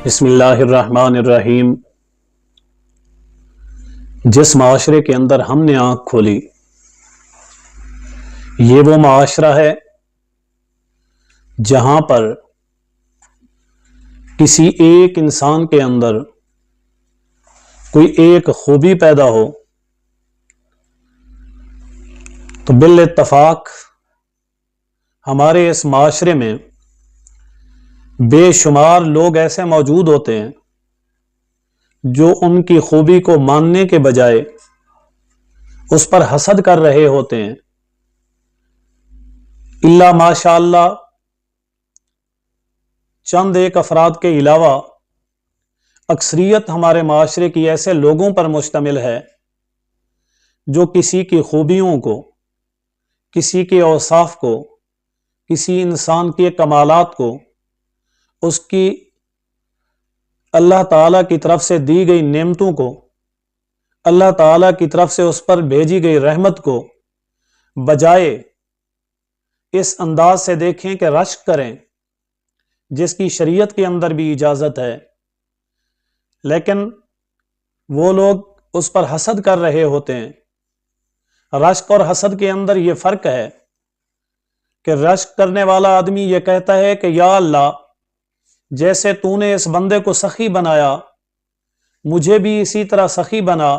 بسم اللہ الرحمن الرحیم۔ جس معاشرے کے اندر ہم نے آنکھ کھولی، یہ وہ معاشرہ ہے جہاں پر کسی ایک انسان کے اندر کوئی ایک خوبی پیدا ہو تو بالاتفاق ہمارے اس معاشرے میں بے شمار لوگ ایسے موجود ہوتے ہیں جو ان کی خوبی کو ماننے کے بجائے اس پر حسد کر رہے ہوتے ہیں۔ الا ماشاء اللہ چند ایک افراد کے علاوہ اکثریت ہمارے معاشرے کی ایسے لوگوں پر مشتمل ہے جو کسی کی خوبیوں کو، کسی کے اوصاف کو، کسی انسان کے کمالات کو، اس کی اللہ تعالیٰ کی طرف سے دی گئی نعمتوں کو، اللہ تعالیٰ کی طرف سے اس پر بھیجی گئی رحمت کو بجائے اس انداز سے دیکھیں کہ رشک کریں، جس کی شریعت کے اندر بھی اجازت ہے، لیکن وہ لوگ اس پر حسد کر رہے ہوتے ہیں۔ رشک اور حسد کے اندر یہ فرق ہے کہ رشک کرنے والا آدمی یہ کہتا ہے کہ یا اللہ، جیسے تو نے اس بندے کو سخی بنایا، مجھے بھی اسی طرح سخی بنا،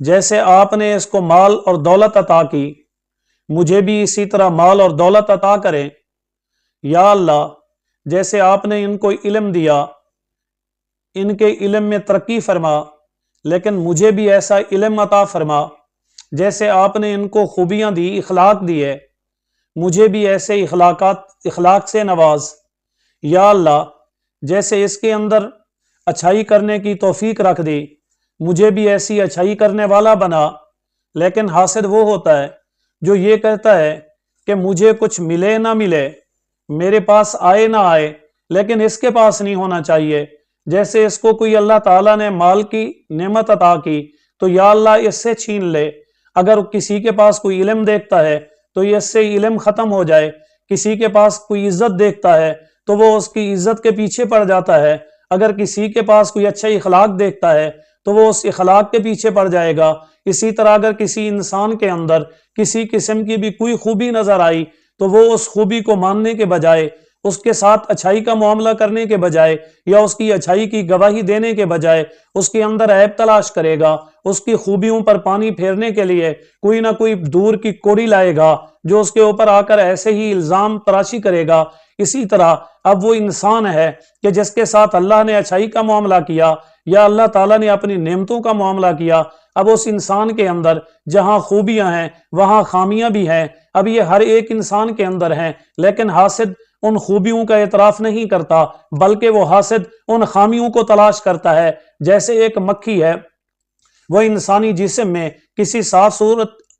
جیسے آپ نے اس کو مال اور دولت عطا کی، مجھے بھی اسی طرح مال اور دولت عطا کرے۔ یا اللہ، جیسے آپ نے ان کو علم دیا، ان کے علم میں ترقی فرما، لیکن مجھے بھی ایسا علم عطا فرما، جیسے آپ نے ان کو خوبیاں دی، اخلاق دیے، مجھے بھی ایسے اخلاق سے نواز۔ یا اللہ، جیسے اس کے اندر اچھائی کرنے کی توفیق رکھ دی، مجھے بھی ایسی اچھائی کرنے والا بنا۔ لیکن حاسد وہ ہوتا ہے جو یہ کہتا ہے کہ مجھے کچھ ملے نہ ملے، میرے پاس آئے نہ آئے، لیکن اس کے پاس نہیں ہونا چاہیے۔ جیسے اس کو کوئی اللہ تعالیٰ نے مال کی نعمت عطا کی تو یا اللہ اس سے چھین لے۔ اگر کسی کے پاس کوئی علم دیکھتا ہے تو یہ اس سے علم ختم ہو جائے، کسی کے پاس کوئی عزت دیکھتا ہے تو وہ اس کی عزت کے پیچھے پڑ جاتا ہے، اگر کسی کے پاس کوئی اچھا اخلاق دیکھتا ہے تو وہ اس اخلاق کے پیچھے پڑ جائے گا۔ اسی طرح اگر کسی انسان کے اندر کسی قسم کی بھی کوئی خوبی نظر آئی تو وہ اس خوبی کو ماننے کے بجائے، اس کے ساتھ اچھائی کا معاملہ کرنے کے بجائے یا اس کی اچھائی کی گواہی دینے کے بجائے اس کے اندر عیب تلاش کرے گا، اس کی خوبیوں پر پانی پھیرنے کے لیے کوئی نہ کوئی دور کی کوڑی لائے گا جو اس کے اوپر آ کر ایسے ہی الزام تراشی کرے گا۔ اسی طرح اب وہ انسان ہے کہ جس کے ساتھ اللہ نے اچھائی کا معاملہ کیا یا اللہ تعالیٰ نے اپنی نعمتوں کا معاملہ کیا، اب اس انسان کے اندر جہاں خوبیاں ہیں وہاں خامیاں بھی ہیں۔ اب یہ ہر ایک انسان کے اندر ہیں، لیکن حاسد ان خوبیوں کا اعتراف نہیں کرتا، بلکہ وہ حاسد ان خامیوں کو تلاش کرتا ہے۔ جیسے ایک مکھی ہے، وہ انسانی جسم میں کسی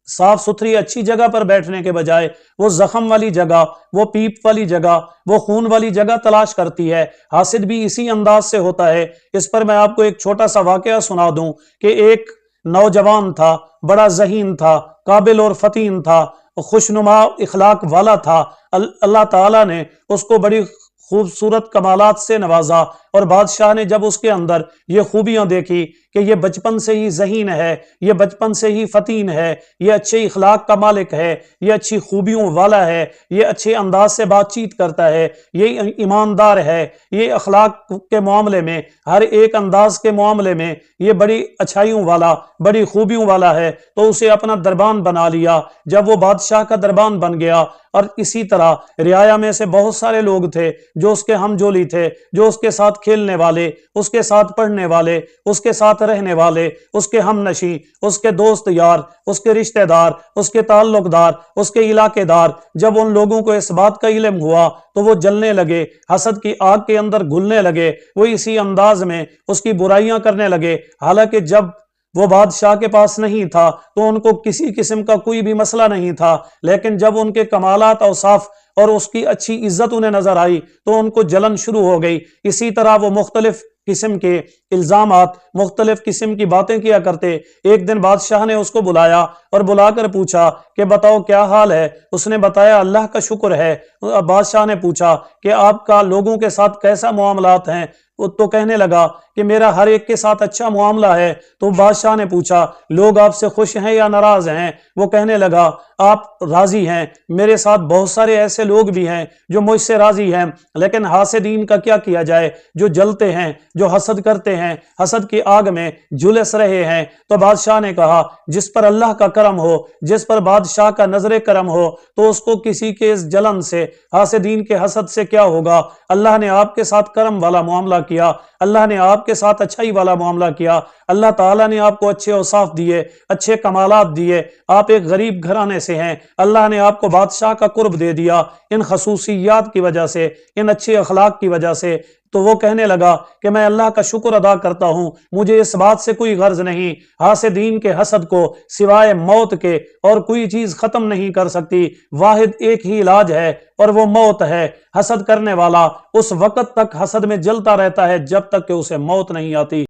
صاف ستھری اچھی جگہ پر بیٹھنے کے بجائے وہ زخم والی جگہ، وہ پیپ والی جگہ، وہ خون والی جگہ تلاش کرتی ہے۔ حاسد بھی اسی انداز سے ہوتا ہے۔ اس پر میں آپ کو ایک چھوٹا سا واقعہ سنا دوں کہ ایک نوجوان تھا، بڑا ذہین تھا، قابل اور فطین تھا، خوشنما اخلاق والا تھا۔ اللہ تعالیٰ نے اس کو بڑی خوبصورت کمالات سے نوازا، اور بادشاہ نے جب اس کے اندر یہ خوبیاں دیکھی کہ یہ بچپن سے ہی ذہین ہے، یہ بچپن سے ہی فطین ہے، یہ اچھے اخلاق کا مالک ہے، یہ اچھی خوبیوں والا ہے، یہ اچھے انداز سے بات چیت کرتا ہے، یہ ایماندار ہے، یہ اخلاق کے معاملے میں، ہر ایک انداز کے معاملے میں یہ بڑی اچھائیوں والا، بڑی خوبیوں والا ہے، تو اسے اپنا دربان بنا لیا۔ جب وہ بادشاہ کا دربان بن گیا، اور اسی طرح رعایا میں سے بہت سارے لوگ تھے جو اس کے ہم جولی تھے، جو اس کے ساتھ کھیلنے والے، اس کے ساتھ پڑھنے والے، اس کے ساتھ رہنے والے، اس کے ہم نشیں، اس کے دوست یار، اس کے رشتہ دار، اس کے تعلق دار، اس کے علاقے دار، جب ان لوگوں کو اس بات کا علم ہوا تو وہ جلنے لگے، حسد کی آگ کے اندر گھلنے لگے، وہ اسی انداز میں اس کی برائیاں کرنے لگے۔ حالانکہ جب وہ بادشاہ کے پاس نہیں تھا تو ان کو کسی قسم کا کوئی بھی مسئلہ نہیں تھا، لیکن جب ان کے کمالات اوصاف اور اس کی اچھی عزت انہیں نظر آئی تو ان کو جلن شروع ہو گئی۔ اسی طرح وہ مختلف قسم کے الزامات، مختلف قسم کی باتیں کیا کرتے۔ ایک دن بادشاہ نے اس کو بلایا اور بلا کر پوچھا کہ بتاؤ کیا حال ہے؟ اس نے بتایا اللہ کا شکر ہے۔ بادشاہ نے پوچھا کہ آپ کا لوگوں کے ساتھ کیسا معاملات ہیں؟ وہ تو کہنے لگا کہ میرا ہر ایک کے ساتھ اچھا معاملہ ہے۔ تو بادشاہ نے پوچھا لوگ آپ سے خوش ہیں یا ناراض ہیں؟ وہ کہنے لگا آپ راضی ہیں، میرے ساتھ بہت سارے ایسے لوگ بھی ہیں جو مجھ سے راضی ہیں، لیکن حاسدین کا کیا کیا جائے، جو جلتے ہیں، جو حسد کرتے ہیں، حسد کی آگ میں جھلس رہے ہیں۔ تو بادشاہ نے کہا جس پر اللہ کا کرم ہو، جس پر بادشاہ کا نظر کرم ہو، تو اس کو کسی کے اس جلن سے، حاسدین کے حسد سے کیا ہوگا؟ اللہ نے آپ کے ساتھ کرم والا معاملہ کیا، اللہ نے آپ کے ساتھ اچھائی والا معاملہ کیا، اللہ تعالیٰ نے آپ کو اچھے اوصاف دیے، اچھے کمالات دیے، آپ ایک غریب گھرانے سے ہیں، اللہ نے آپ کو بادشاہ کا قرب دے دیا ان خصوصیات کی وجہ سے، ان اچھے اخلاق کی وجہ سے۔ تو وہ کہنے لگا کہ میں اللہ کا شکر ادا کرتا ہوں، مجھے اس بات سے کوئی غرض نہیں، حاسدین کے حسد کو سوائے موت کے اور کوئی چیز ختم نہیں کر سکتی، واحد ایک ہی علاج ہے اور وہ موت ہے۔ حسد کرنے والا اس وقت تک حسد میں جلتا رہتا ہے جب تک کہ اسے موت نہیں آتی۔